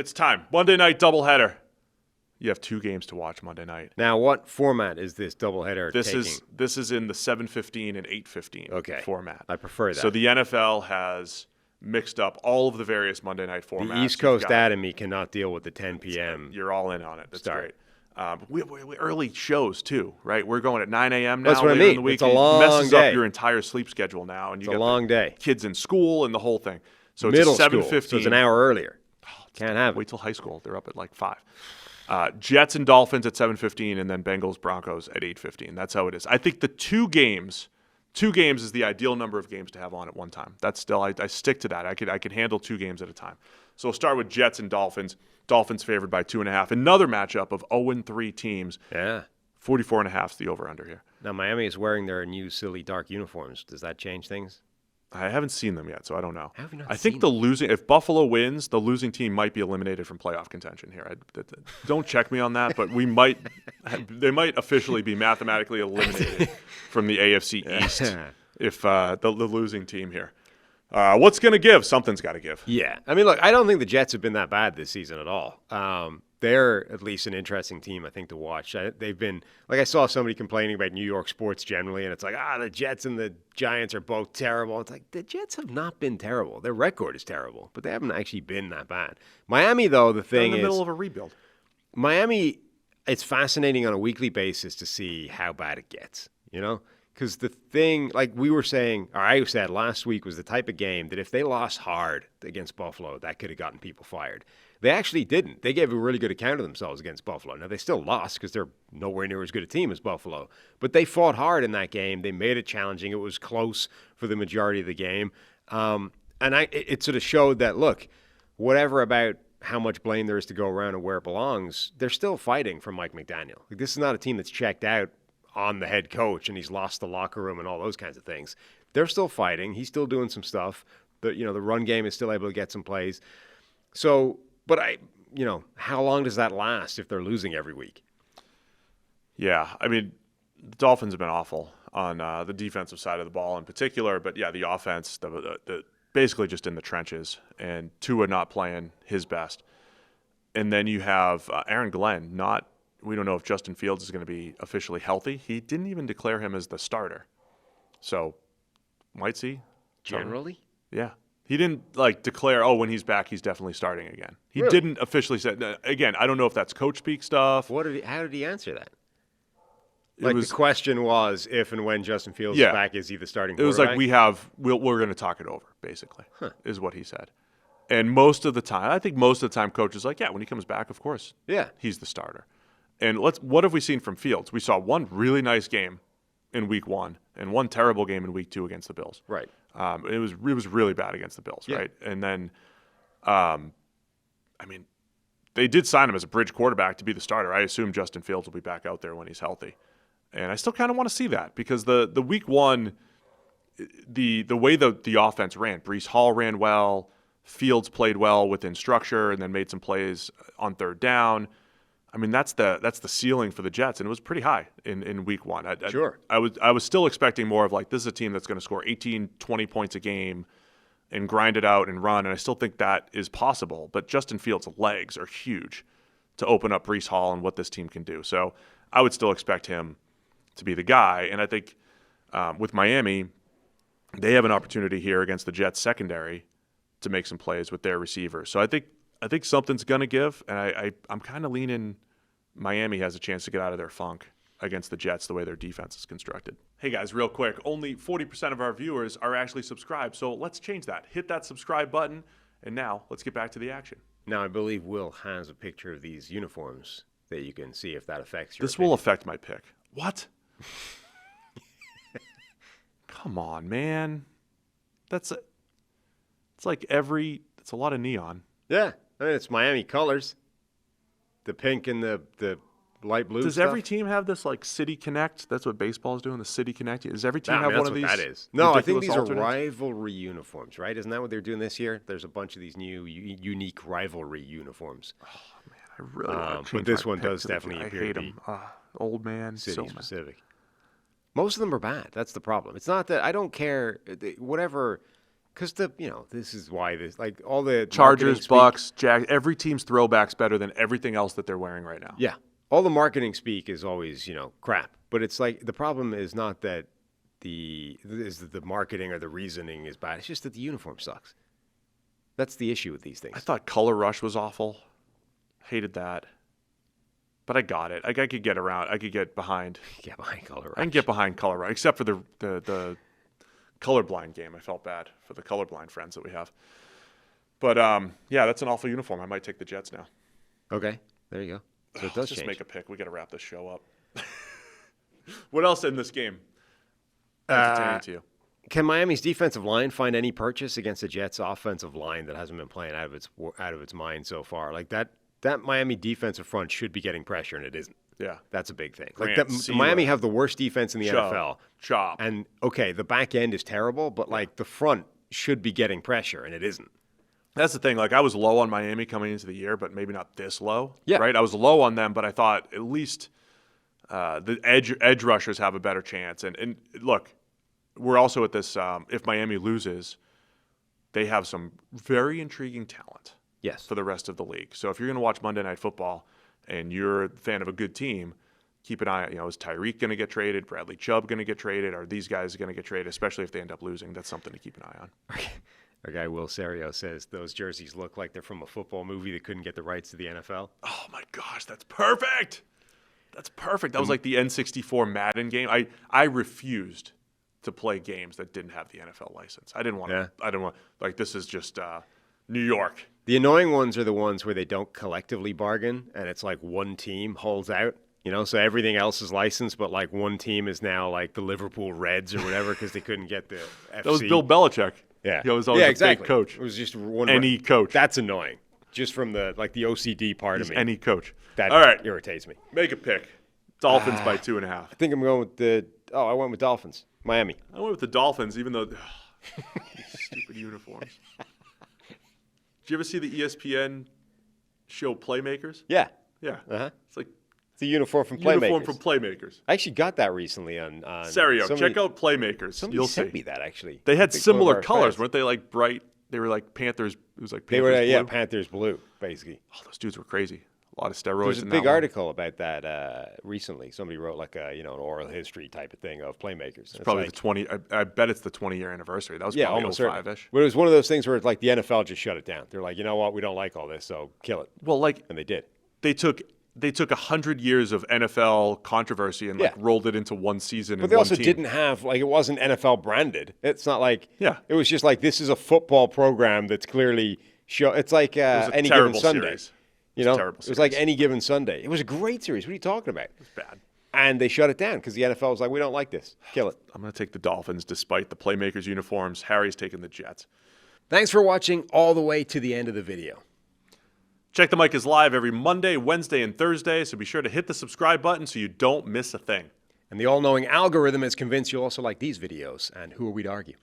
it's time. Monday night doubleheader. You have 2 games to watch Monday night. Now, what format is this doubleheader taking? This is in the 7:15 and 8:15 format. I prefer that. So the NFL has mixed up all of the various Monday night formats. The East Coast dad and me cannot deal with the 10 p.m. You're all in on it. That's start. Great. We early shows too, right? We're going at 9 a.m. now. That's what I mean. It's a long day. It messes day. up your entire sleep schedule now, and you it's a long day. Kids in school and the whole thing. So Middle it's 7:15. school, so it's an hour earlier. Can't have it. Wait till high school. They're up at like 5. Jets and Dolphins at 7:15, and then Bengals Broncos at 8:15. That's how it is. I think the 2 games is the ideal number of games to have on at one time. That's still I stick to that. I could handle 2 games at a time. So we'll start with Jets and Dolphins. Dolphins favored by 2.5. Another matchup of 0-3 teams. Yeah. 44.5 is the over/under here. Now Miami is wearing their new silly dark uniforms. Does that change things? I haven't seen them yet, so I don't know. How have you not I think seen if Buffalo wins, the losing team might be eliminated from playoff contention here. Don't check me on that, but they might officially be mathematically eliminated from the AFC East if the losing team here. What's going to give? Something's got to give. Yeah. I mean, look, I don't think the Jets have been that bad this season at all. They're at least an interesting team, I think, to watch. They've been, like I saw somebody complaining about New York sports generally, and it's like, the Jets and the Giants are both terrible. It's like, the Jets have not been terrible. Their record is terrible, but they haven't actually been that bad. Miami, though, the thing is... They're in the middle of a rebuild. Miami, it's fascinating on a weekly basis to see how bad it gets, you know? Because the thing, like we were saying, or I said last week, was the type of game that if they lost hard against Buffalo, that could have gotten people fired. They actually didn't. They gave a really good account of themselves against Buffalo. Now, they still lost because they're nowhere near as good a team as Buffalo. But they fought hard in that game. They made it challenging. It was close for the majority of the game. And it sort of showed that, look, whatever about how much blame there is to go around and where it belongs, they're still fighting for Mike McDaniel. Like, this is not a team that's checked out on the head coach and he's lost the locker room and all those kinds of things. They're still fighting. He's still doing some stuff. The run game is still able to get some plays. So, but how long does that last if they're losing every week? Yeah, I mean, the Dolphins have been awful on the defensive side of the ball in particular, but yeah, the offense, the basically just in the trenches, and Tua not playing his best. And then you have Aaron Glenn we don't know if Justin Fields is going to be officially healthy. He didn't even declare him as the starter. So, might see. Generally? Yeah. He didn't declare, when he's back, he's definitely starting again. He Really? didn't officially say. Again, I don't know if that's coach speak stuff. How did he answer that? The question was, if and when Justin Fields is back, is he the starting quarterback? It was like we're going to talk it over, basically, is what he said. And most of the time, coach is like, when he comes back, of course, he's the starter. And what have we seen from Fields? We saw one really nice game in week 1 and one terrible game in week 2 against the Bills. Right. It was really bad against the Bills, right? And then, they did sign him as a bridge quarterback to be the starter. I assume Justin Fields will be back out there when he's healthy. And I still kind of want to see that because the week 1, the way the offense ran, Breece Hall ran well, Fields played well within structure and then made some plays on third down. I mean, that's the ceiling for the Jets, and it was pretty high in week 1. Sure. I was still expecting more of this is a team that's going to score 18, 20 points a game and grind it out and run, and I still think that is possible. But Justin Fields' legs are huge to open up Breece Hall and what this team can do. So I would still expect him to be the guy, and I think with Miami, they have an opportunity here against the Jets secondary to make some plays with their receivers. So I think something's going to give, and I'm kind of leaning Miami has a chance to get out of their funk against the Jets the way their defense is constructed. Hey guys, real quick, only 40% of our viewers are actually subscribed, so let's change that. Hit that subscribe button, and now let's get back to the action. Now, I believe Will has a picture of these uniforms that you can see if that affects your This opinion. will affect my pick. What? Come on, man. It's a lot of neon. Yeah. I mean, it's Miami colors. The pink and the light blue Does stuff. every team have this City Connect? That's what baseball's doing, the City Connect. Does every team have one of these? That is. No, I think these alternates? are rivalry uniforms, right? Isn't that what they're doing this year? There's a bunch of these new unique rivalry uniforms. Oh man, I really want to change but this my one pick does to definitely I appear hate to be him. Old man, city specific. Most of them are bad. That's the problem. It's not that I don't care. Whatever Because this is why like all the Chargers, Bucks, Jags, every team's throwback's better than everything else that they're wearing right now. Yeah. All the marketing speak is always, crap. But it's like the problem is not that the marketing or the reasoning is bad. It's just that the uniform sucks. That's the issue with these things. I thought Color Rush was awful. Hated that. But I got it. I could get around. I could get behind. Get behind Color Rush. I can get behind Color Rush, except for the colorblind game. I felt bad for the colorblind friends that we have. But, yeah, that's an awful uniform. I might take the Jets now. Okay. There you go. So it does just change. make a pick. We got to wrap this show up. What else in this game? Entertaining to you. Can Miami's defensive line find any purchase against the Jets' offensive line that hasn't been playing out of its mind so far? Like that Miami defensive front should be getting pressure, and it isn't. Yeah, that's a big thing. Miami have the worst defense in the NFL. Chop. And okay, the back end is terrible, but like the front should be getting pressure, and it isn't. That's the thing. Like I was low on Miami coming into the year, but maybe not this low. Yeah. Right. I was low on them, but I thought at least the edge rushers have a better chance. And look, we're also at this. If Miami loses, they have some very intriguing talent. Yes. For the rest of the league. So if you're going to watch Monday Night Football and you're a fan of a good team, keep an eye. Is Tyreek going to get traded? Bradley Chubb going to get traded? Are these guys going to get traded? Especially if they end up losing, that's something to keep an eye on. Okay. Our guy Will Serio says those jerseys look like they're from a football movie that couldn't get the rights to the NFL. Oh my gosh, that's perfect. That's perfect. That was like the N64 Madden game. I refused to play games that didn't have the NFL license. I didn't want to. I didn't want like this is just New York. The annoying ones are the ones where they don't collectively bargain, and it's like one team holds out. So everything else is licensed, but like one team is now like the Liverpool Reds or whatever because they couldn't get the FC. That was Bill Belichick. Yeah, he was always exactly. a big coach. It was just one. Any coach. That's annoying. Just from the OCD part of me. Any coach. That all right. irritates me. Make a pick. Dolphins by 2.5. I think I'm going with I went with Dolphins. Miami. I went with the Dolphins, even though these stupid uniforms. Did you ever see the ESPN show Playmakers? Yeah. Yeah. Uh-huh. It's like the uniform from Playmakers. Uniform from Playmakers. I actually got that recently on Serio. Check out Playmakers. Somebody sent me that actually. They had similar colors, weren't they? Like bright. They were like Panthers. It was like Panthers blue. Yeah, Panthers blue, basically. Oh, those dudes were crazy. A lot of steroids. There's a big article about that recently. Somebody wrote like an oral history type of thing of Playmakers. It's probably the 20. I bet it's the 20-year anniversary. That was probably almost 05-ish. But it was one of those things where it's like the NFL just shut it down. They're like, you know what, we don't like all this, so kill it. Well, and they did. They took 100 years of NFL controversy and rolled it into one season. But they also didn't have it wasn't NFL branded. It's not like it was just like this is a football program that's clearly It's like Any Given Sunday. Series. It was like Any Given Sunday. It was a great series. What are you talking about? It was bad. And they shut it down because the NFL was like, we don't like this. Kill it. I'm going to take the Dolphins despite the Playmakers uniforms. Harry's taking the Jets. Thanks for watching all the way to the end of the video. Check the Mic is live every Monday, Wednesday, and Thursday, so be sure to hit the subscribe button so you don't miss a thing. And the all-knowing algorithm is convinced you'll also like these videos, and who are we to argue?